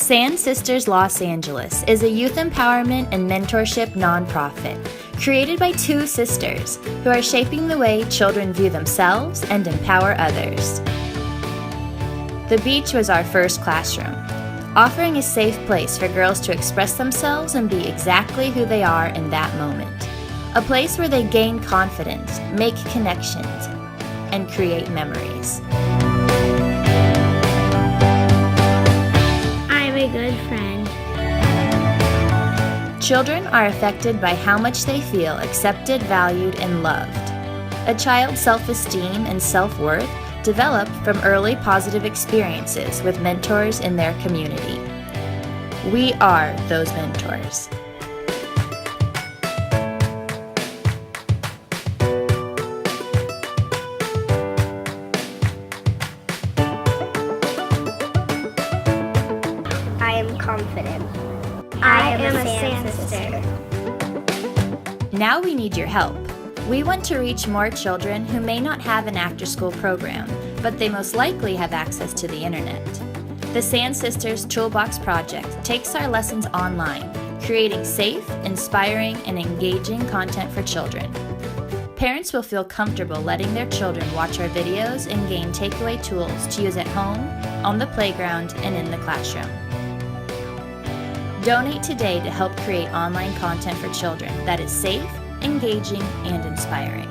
Sand Sisters Los Angeles is a youth empowerment and mentorship nonprofit created by two sisters who are shaping the way children view themselves and empower others. The beach was our first classroom, offering a safe place for girls to express themselves and be exactly who they are in that moment. A place where they gain confidence, make connections, and create memories. I'm a good friend. Children are affected by how much they feel accepted, valued, and loved. A child's self-esteem and self-worth develop from early positive experiences with mentors in their community. We are those mentors. I am confident. I am a sand sister. Now we need your help. We want to reach more children who may not have an after-school program, but they most likely have access to the internet. The Sand Sisters Toolbox project takes our lessons online, creating safe, inspiring, and engaging content for children. Parents will feel comfortable letting their children watch our videos and gain takeaway tools to use at home, on the playground, and in the classroom. Donate today to help create online content for children that is safe, engaging, and inspiring.